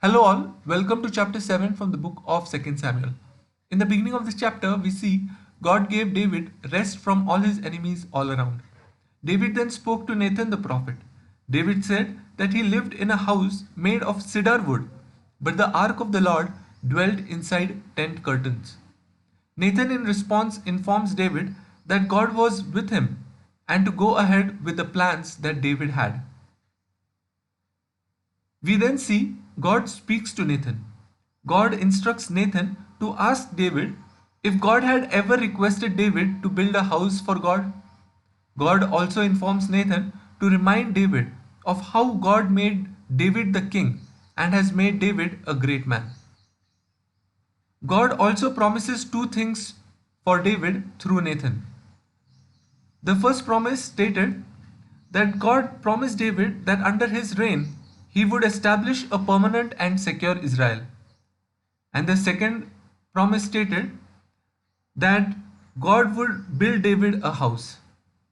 Hello all, welcome to chapter 7 from the book of 2 Samuel. In the beginning of this chapter, we see God gave David rest from all his enemies all around. David then spoke to Nathan the prophet. David said that he lived in a house made of cedar wood, but the ark of the Lord dwelt inside tent curtains. Nathan in response informs David that God was with him and to go ahead with the plans that David had. We then see God speaks to Nathan. God instructs Nathan to ask David if God had ever requested David to build a house for God. God also informs Nathan to remind David of how God made David the king and has made David a great man. God also promises two things for David through Nathan. The first promise stated that God promised David that under his reign he would establish a permanent and secure Israel. And the second promise stated that God would build David a house,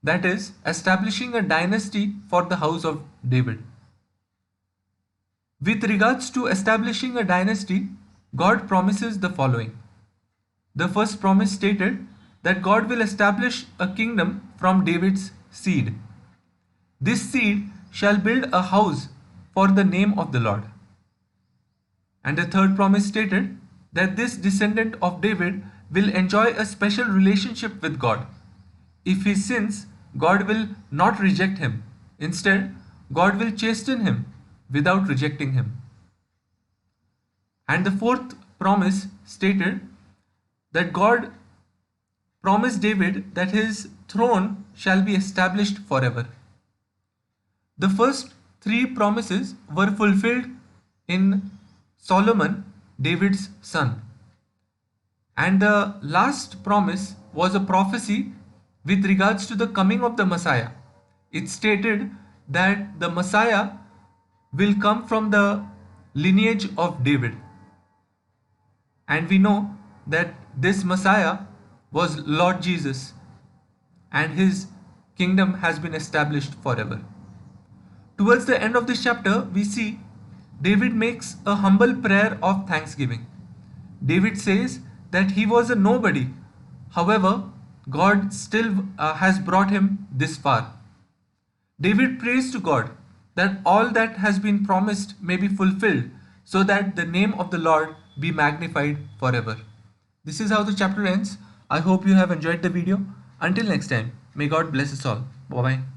that is, establishing a dynasty for the house of David. With regards to establishing a dynasty, God promises the following. The first promise stated that God will establish a kingdom from David's seed. This seed shall build a house for the name of the Lord. And the third promise stated that this descendant of David will enjoy a special relationship with God. If he sins, God will not reject him. Instead, God will chasten him without rejecting him. And the fourth promise stated that God promised David that his throne shall be established forever. The first three promises were fulfilled in Solomon, David's son. And the last promise was a prophecy with regards to the coming of the Messiah. It stated that the Messiah will come from the lineage of David. And we know that this Messiah was Lord Jesus, and his kingdom has been established forever. Towards the end of this chapter, we see David makes a humble prayer of thanksgiving. David says that he was a nobody. However, God still has brought him this far. David prays to God that all that has been promised may be fulfilled so that the name of the Lord be magnified forever. This is how the chapter ends. I hope you have enjoyed the video. Until next time, may God bless us all. Bye bye.